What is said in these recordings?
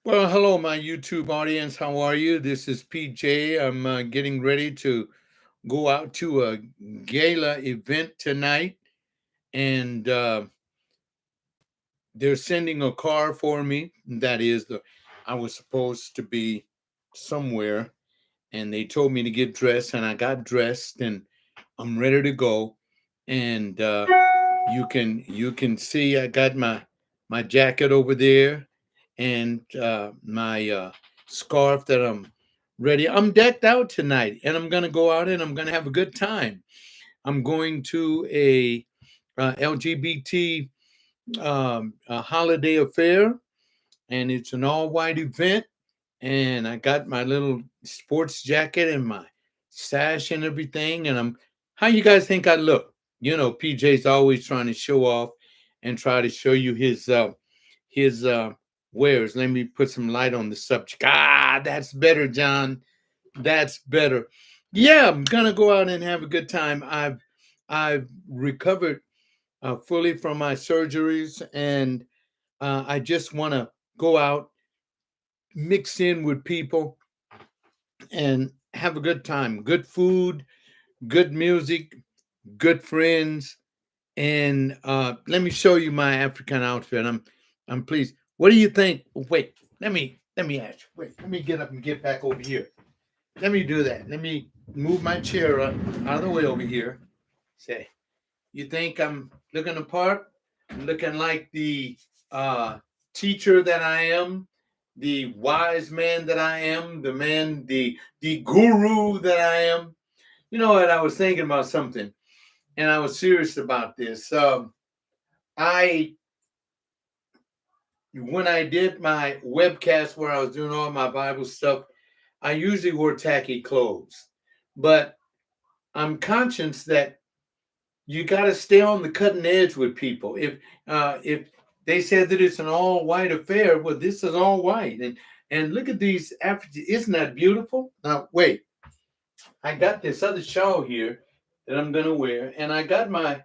Well, hello, my YouTube audience. How are you? This is PJ. I'm getting ready to go out to a gala event tonight, and they're sending a car for me. That is, I was supposed to be somewhere, and they told me to get dressed, and I got dressed, and I'm ready to go. And you can see I got my jacket over there, and my scarf that I'm ready. I'm decked out tonight, and I'm gonna go out and I'm gonna have a good time. I'm going to a LGBT a holiday affair, and it's an all white event. And I got my little sports jacket and my sash and everything. And how you guys think I look? PJ's always trying to show off and try to show you his wares. Let me put some light on the subject. That's better, John. That's better. Yeah, I'm gonna go out and have a good time. I've recovered fully from my surgeries, and I just want to go out, mix in with people, and have a good time. Good food, good music, good friends, and let me show you my African outfit. I'm pleased. What do you think? Wait, let me ask you. Wait, let me get up and get back over here. Let me do that. Let me move my chair out of the way over here. Say, you think I'm looking apart? I'm looking like the uh, teacher that I am, the wise man that I am, the guru that I am. You know what? I was thinking about something, and I was serious about this. I When I did my webcast where I was doing all my Bible stuff, I usually wore tacky clothes, but I'm conscious that you got to stay on the cutting edge with people. If they said that it's an all white affair, well, this is all white, and look at these African. Isn't that beautiful? Now wait, I got this other shawl here that I'm gonna wear, and I got my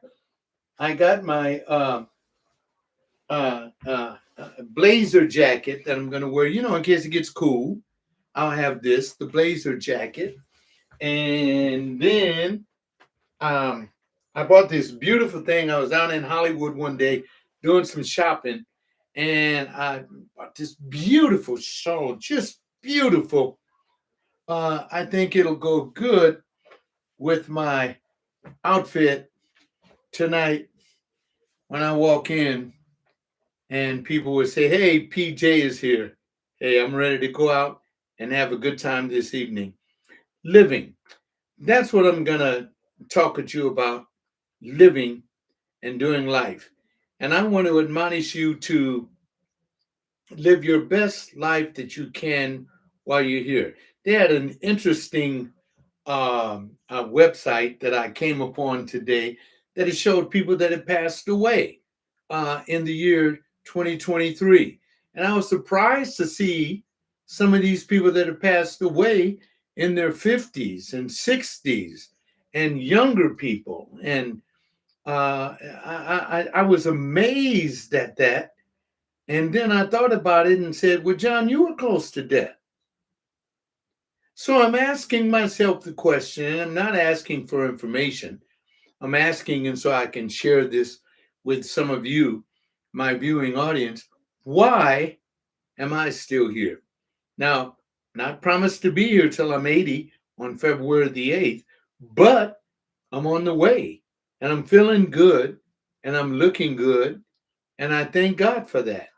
blazer jacket that I'm gonna wear. In case it gets cool, I'll have the blazer jacket, and then um, I bought this beautiful thing. I was down in Hollywood one day doing some shopping, and I bought this beautiful shawl, just beautiful. I think it'll go good with my outfit tonight when I walk in, and people would say, "Hey, PJ is here. Hey, I'm ready to go out and have a good time this evening." Living. That's what I'm gonna talk with you about. Living and doing life. And I want to admonish you to live your best life that you can while you're here. They had an interesting website that I came upon today that it showed people that had passed away in the year 2023. And I was surprised to see some of these people that have passed away in their 50s and 60s and younger people. And I was amazed at that. And then I thought about it and said, well, John, you were close to death. So I'm asking myself the question, and I'm not asking for information. I'm asking, and so I can share this with some of you, my viewing audience, why am I still here? Now, not promised to be here till I'm 80 on February the 8th, but I'm on the way and I'm feeling good and I'm looking good. And I thank God for that.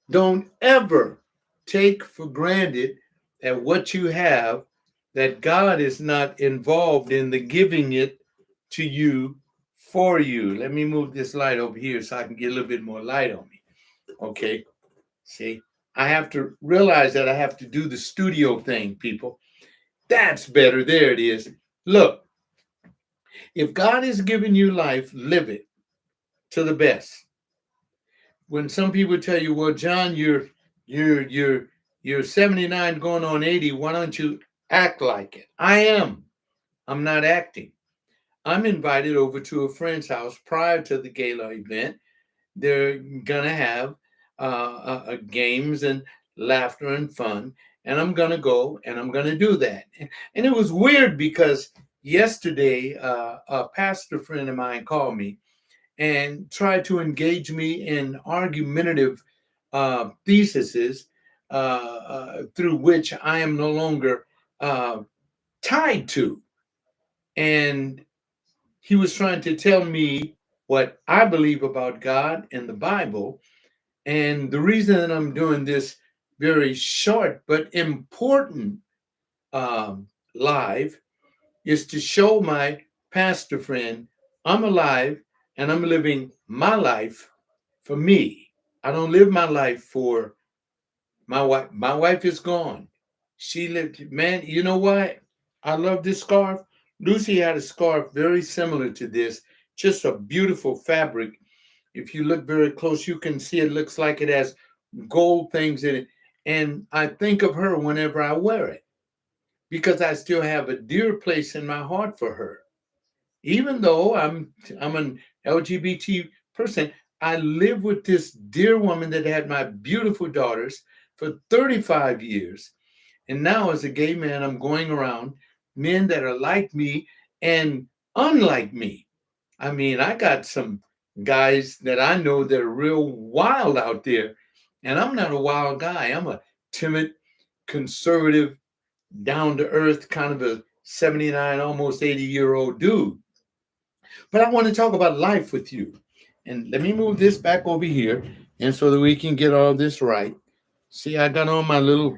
Don't ever take for granted that what you have, that God is not involved in the giving it to you for you. Let me move this light over here so I can get a little bit more light on me. Okay. See, I have to realize that I have to do the studio thing, people. That's better. There it is. Look, if God has given you life, live it to the best. When some people tell you, "Well, John, you're you're you're 79 going on 80, why don't you act like it?" I am. I'm not acting. I'm invited over to a friend's house prior to the gala event. They're gonna have games, and laughter and fun. And I'm going to go and I'm going to do that. And it was weird because yesterday, a pastor friend of mine called me and tried to engage me in argumentative theses through which I am no longer uh, tied to. And he was trying to tell me what I believe about God and the Bible. And the reason that I'm doing this very short but important um, live is to show my pastor friend I'm alive and I'm living my life for me. I don't live my life for my wife. My wife is gone. She lived, man, you know what? I love this scarf. Lucy had a scarf very similar to this, just a beautiful fabric. If you look very close, you can see it looks like it has gold things in it. And I think of her whenever I wear it because I still have a dear place in my heart for her. Even though I'm an LGBT person, I live with this dear woman that had my beautiful daughters for 35 years. And now as a gay man, I'm going around men that are like me and unlike me. I mean, I got some guys that I know that are real wild out there. And I'm not a wild guy. I'm a timid, conservative, down to earth kind of a 79, almost 80-year-old dude. But I want to talk about life with you. And let me move this back over here and so that we can get all this right. See, I got on my little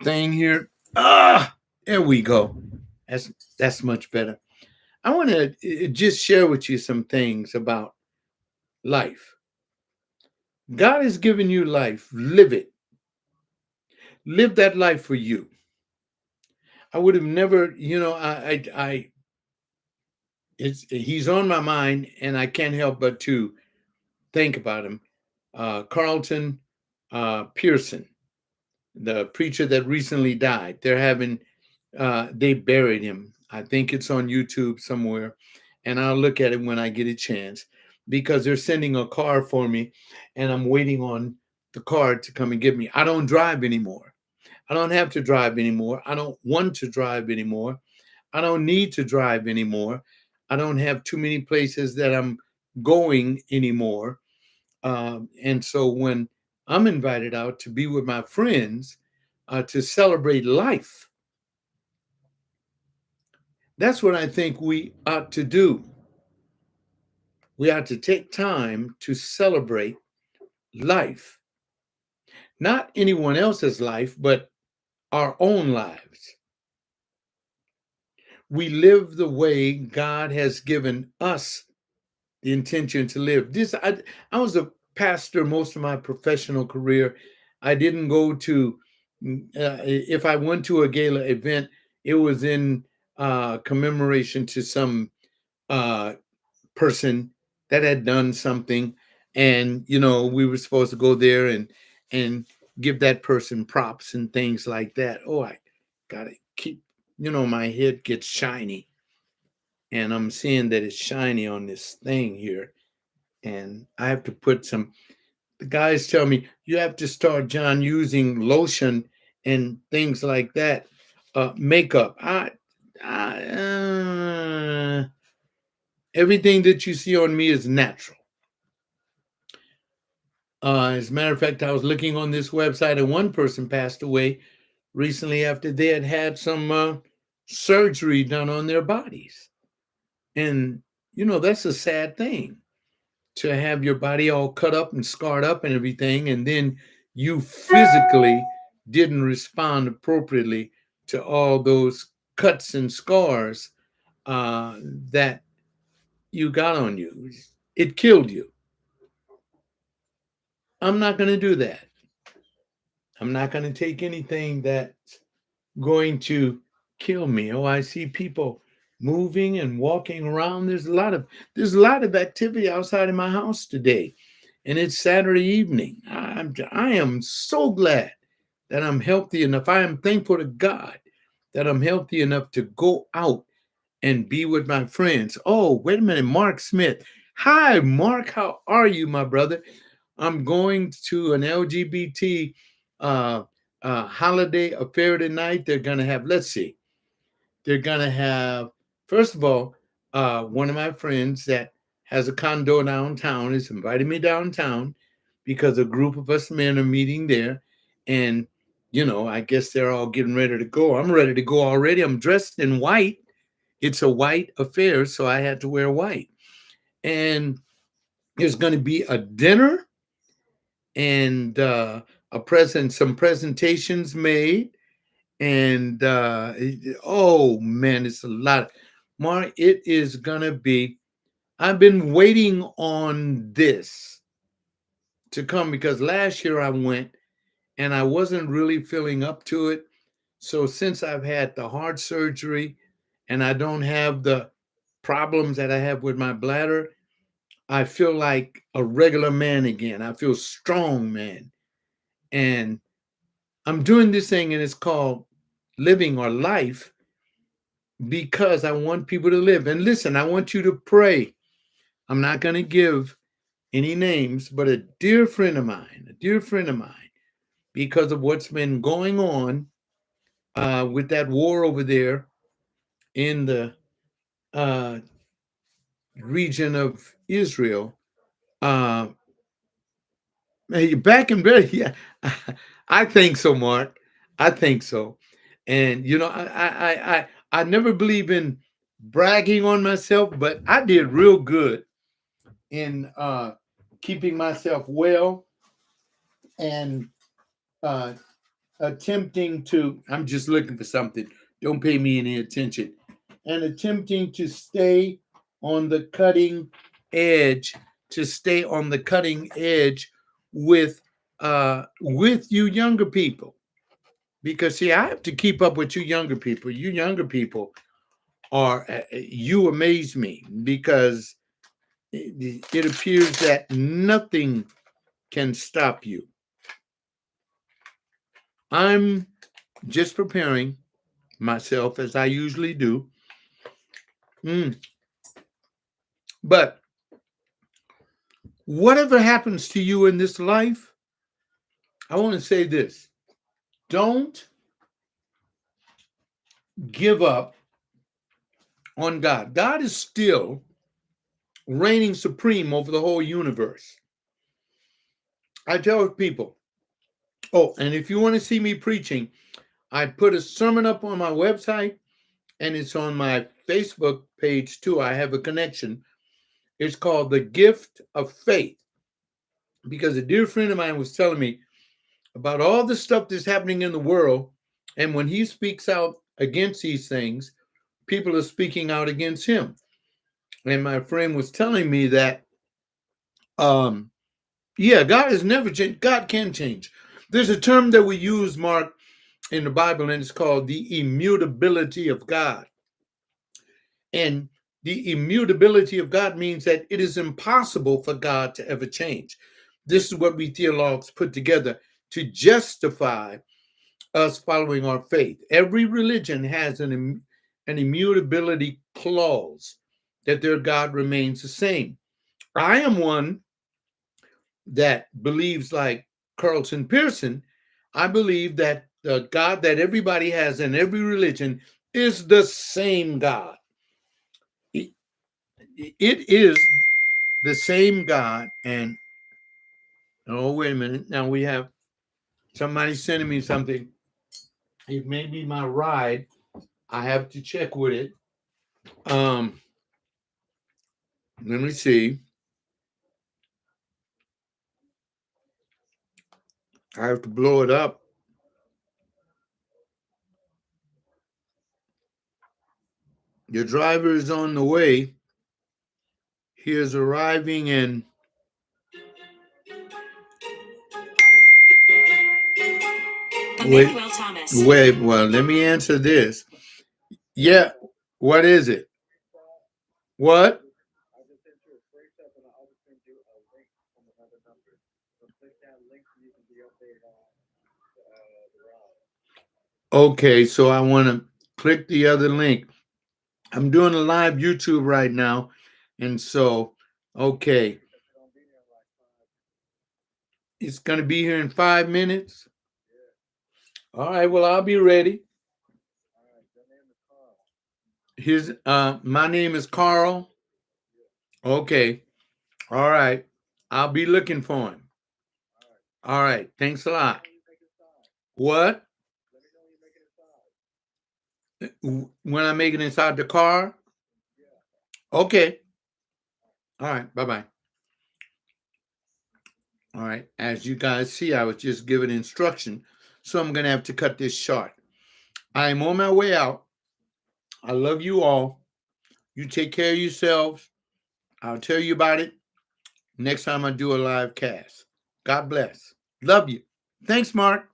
thing here. Ah, there we go. That's that's much better. I want to just share with you some things about life. God has given you life. Live it. Live that life for you. I would have never, he's on my mind, and I can't help but to think about him. Carlton Pearson, the preacher that recently died. They buried him. I think it's on YouTube somewhere, and I'll look at it when I get a chance because they're sending a car for me, and I'm waiting on the car to come and get me. I don't drive anymore. I don't have to drive anymore. I don't want to drive anymore. I don't need to drive anymore. I don't have too many places that I'm going anymore. And so when I'm invited out to be with my friends to celebrate life, that's what I think we ought to do. We ought to take time to celebrate life, not anyone else's life, but our own lives. We live the way God has given us the intention to live. I was a pastor most of my professional career. I didn't go to, if I went to a gala event, it was in commemoration to some uh, person that had done something. And, we were supposed to go there and give that person props and things like that. Oh, I got to keep, my head gets shiny. And I'm seeing that it's shiny on this thing here and I have to put some. The guys tell me you have to start, John, using lotion and things like that. Makeup. Everything that you see on me is natural. As a matter of fact, I was looking on this website, and one person passed away recently after they had had some surgery done on their bodies, and that's a sad thing to have your body all cut up and scarred up and everything, and then you physically didn't respond appropriately to all those cuts and scars that you got on you. It killed you. I'm not going to do that. I'm not going to take anything that's going to kill me. Oh, I see people moving and walking around. There's a lot of activity outside of my house today, and it's Saturday evening. I am so glad that I'm healthy enough. I am thankful to God that I'm healthy enough to go out and be with my friends. Oh, wait a minute, Mark Smith. Hi, Mark. How are you, my brother? I'm going to an LGBT uh, holiday affair tonight. They're going to have, let's see, they're going to have, first of all, one of my friends that has a condo downtown is inviting me downtown because a group of us men are meeting there. And, I guess they're all getting ready to go. I'm ready to go already. I'm dressed in white. It's a white affair, so I had to wear white. And there's going to be a dinner and some presentations made. And oh man, it's a lot. Mark, it is going to be, I've been waiting on this to come because last year I went and I wasn't really feeling up to it. So since I've had the heart surgery and I don't have the problems that I have with my bladder, I feel like a regular man again. I feel strong, man. And I'm doing this thing and it's called living or life because I want people to live. And listen, I want you to pray. I'm not going to give any names, but a dear friend of mine, because of what's been going on with that war over there in the uh, region of Israel. Uh, Hey, back in bed, yeah, I think so, Mark. I think so, and I never believe in bragging on myself, but I did real good in keeping myself well and uh, attempting to. I'm just looking for something. Don't pay me any attention, and attempting to stay on the cutting edge, to stay on the cutting edge with you younger people. Because see, I have to keep up with you younger people. You younger people are you amaze me because it appears that nothing can stop you. I'm just preparing myself as I usually do. Mm. But whatever happens to you in this life, I want to say this: don't give up on God. God is still reigning supreme over the whole universe. I tell people, oh, and if you want to see me preaching, I put a sermon up on my website and it's on my Facebook page too. I have a connection. It's called The Gift of Faith because a dear friend of mine was telling me about all the stuff that's happening in the world. And when he speaks out against these things, people are speaking out against him. And my friend was telling me that, um, yeah, God has never changed. God can change. There's a term that we use, Mark, in the Bible, and it's called the immutability of God. And the immutability of God means that it is impossible for God to ever change. This is what we theologians put together to justify us following our faith. Every religion has an immutability clause that their God remains the same. I am one that believes, like Carlton Pearson, I believe that the God that everybody has in every religion is the same God. It is the same God. And oh, wait a minute. Now we have somebody sending me something. It may be my ride. I have to check with it. Um, Let me see. I have to blow it up. Your driver is on the way. He is arriving in. Wait, wait. Well, let me answer this. Yeah. What is it? What? Okay, so I want to click the other link. I'm doing a live YouTube right now. And so, okay, it's going to be here in 5 minutes. All right. Well, I'll be ready. His my name is Carl. Okay. All right. I'll be looking for him. All right. Thanks a lot. What? When I make it inside the car? Okay. All right. Bye bye. All right. As you guys see, I was just given instruction. So I'm going to have to cut this short. I'm on my way out. I love you all. You take care of yourselves. I'll tell you about it next time I do a live cast. God bless. Love you. Thanks, Mark.